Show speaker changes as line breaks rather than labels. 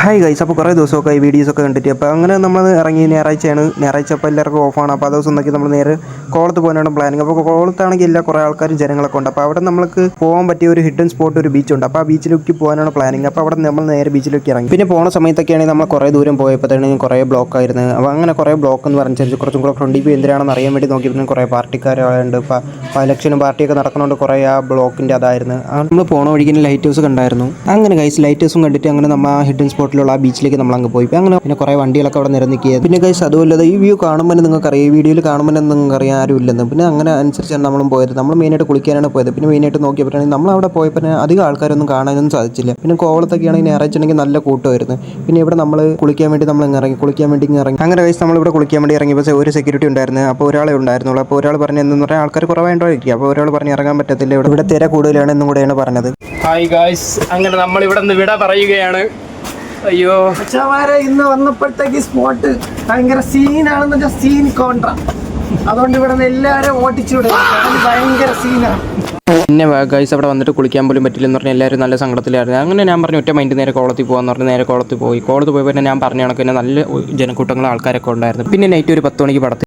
Hi guys, അപ്പോൾ കുറേ ദിവസമൊക്കെ ഈ വീഡിയോസൊക്കെ കണ്ടിട്ട് അപ്പോൾ അങ്ങനെ നമ്മൾ ഇറങ്ങി ഞായറാഴ്ച അപ്പോൾ എല്ലാവർക്കും ഓഫാണ്. അപ്പോൾ ആ ദിവസം നോക്കി നമ്മൾ നേരെ കോളത്ത് പോകാനാണ് പ്ലാനിങ്. അപ്പോൾ കോളത്താണെങ്കിൽ എല്ലാ കുറേ ആൾക്കാരും ജനങ്ങളൊക്കെ ഉണ്ട്. അപ്പോൾ അവിടെ നമുക്ക് പോകാൻ പറ്റിയ ഒരു ഹിഡൻ സ്പോട്ട്, ഒരു ബീച്ചുണ്ട്. അപ്പോൾ ആ ബീച്ചിലേക്ക് പോകാനാണ് പ്ലാനിങ്. അപ്പോൾ അവിടെ നമ്മൾ നേരെ ബീച്ചിലേക്ക് ഇറങ്ങി. പിന്നെ പോണ സമയത്തൊക്കെയാണെങ്കിൽ നമ്മൾ കുറേ ദൂരം പോയപ്പോഴത്തേക്കും കുറേ ബ്ലോക്ക് ആയിരുന്നു. അപ്പോൾ അങ്ങനെ കുറേ ബ്ലോക്ക് എന്ന് പറഞ്ഞനുസരിച്ച് കുറച്ചും കൂടെ ഫ്രണ്ടിൽ പോയി എന്തിനാണെന്ന് അറിയാൻ വേണ്ടി നോക്കിയപ്പോൾ കുറേ പാർട്ടിക്കാരുണ്ട്. ഇപ്പോൾ ഇലക്ഷനും പാർട്ടിയൊക്കെ നടക്കുന്നതുകൊണ്ട് കുറേ ആ ബ്ലോക്കിൻ്റെ അതായിരുന്നു. നമ്മൾ പോണ വഴിക്ക് ലൈറ്റ് ഹൗസ് കണ്ടായിരുന്നു. അങ്ങനെ ഗൈസ് ലൈറ്റ് ഹൗസും കണ്ടിട്ട് അങ്ങനെ നമ്മൾ ആ ഹിഡൻ സ്പോട്ടിലുള്ള ആ ബീച്ചിലേക്ക് നമ്മൾ അങ്ങ് പോയി. അങ്ങനെ പിന്നെ കുറേ വണ്ടികളൊക്കെ അവിടെ നിരന്നിക്കുക. പിന്നെ ഗൈസ് അതുമല്ലാതെ ഈ വ്യൂ കാണുമ്പോൾ നിങ്ങൾക്കറിയാം, ഈ വീഡിയോയിൽ കാണുമ്പോൾ നിങ്ങൾക്കറിയാം ആരും ഇല്ലെന്ന്. പിന്നെ അങ്ങനെ അനുസരിച്ചാണ് നമ്മളും പോയത്. നമ്മൾ മെയിനായിട്ട് കുളിക്കാനാണ് പോയത്. പിന്നെ മെയിനായിട്ട് നോക്കിയപ്പോഴാണെങ്കിൽ നമ്മൾ അവിടെ പോയപ്പോൾ അധികം ആൾക്കാരൊന്നും കാണാനൊന്നും സാധിച്ചില്ല. പിന്നെ കോവളത്തൊക്കെയാണെങ്കിൽ ഞായറാഴ്ചയാണെങ്കിൽ നല്ല കൂട്ടമായിരുന്നു. പിന്നെ ഇവിടെ നമ്മൾ കുളിക്കാൻ വേണ്ടി നമ്മൾ കുളിക്കാൻ വേണ്ടി ഇറങ്ങി. അങ്ങനെ ഗൈസ് നമ്മളിവിടെ കുളിക്കാൻ വേണ്ടി ഇറങ്ങിയപ്പോൾ ഒരു സെക്യൂരിറ്റി ഉണ്ടായിരുന്നു. അപ്പോൾ ഒരാളെ ഉണ്ടായിരുന്നുള്ളൂ. അപ്പോൾ ഒരാൾ പറഞ്ഞു എന്ന് പറഞ്ഞാൽ ആൾക്കാർ കുറവായിട്ടിരിക്കുക. അപ്പോൾ ഒരാൾ പറഞ്ഞ് ഇറങ്ങാൻ പറ്റത്തില്ല, ഇവിടെ തിര കൂടുതലാണ് എന്നും കൂടെയാണ് പറഞ്ഞത്.
ഹായ് ഗായ്സ്, അങ്ങനെ നമ്മൾ ഇവിടെ നിന്ന് വിട പറയുകയാണ്. അയ്യോ
പക്ഷമാരെ ഇന്ന് വന്നപ്പോഴത്തേക്ക് സ്പോട്ട് ഭയങ്കര സീനാണെന്ന് വെച്ചാൽ സീൻ കോൺട്ര. അതുകൊണ്ട് ഇവിടെ നിന്ന് എല്ലാവരും ഓട്ടിച്ചു വിടുക, ഭയങ്കര സീനാണ്.
പിന്നെ ഗൈസ് അവിടെ വന്നിട്ട് കുളിക്കാൻ പോലും പറ്റില്ലെന്ന് പറഞ്ഞാൽ എല്ലാവരും നല്ല സങ്കടത്തിലായിരുന്നു. അങ്ങനെ ഞാൻ പറഞ്ഞു ഒറ്റ മൈൻഡ് നേരെ കോളത്തിൽ പോകാമെന്ന് പറഞ്ഞ് നേരെ കോളത്തിൽ പോയി. കോളത്ത് പോയപ്പോൾ ഞാൻ പറഞ്ഞ കണക്ക് തന്നെ നല്ല ജനക്കൂട്ടങ്ങളും ആൾക്കാരൊക്കെ ഉണ്ടായിരുന്നു. പിന്നെ നൈറ്റ് ഒരു 10 മണിക്ക് പടത്തിൽ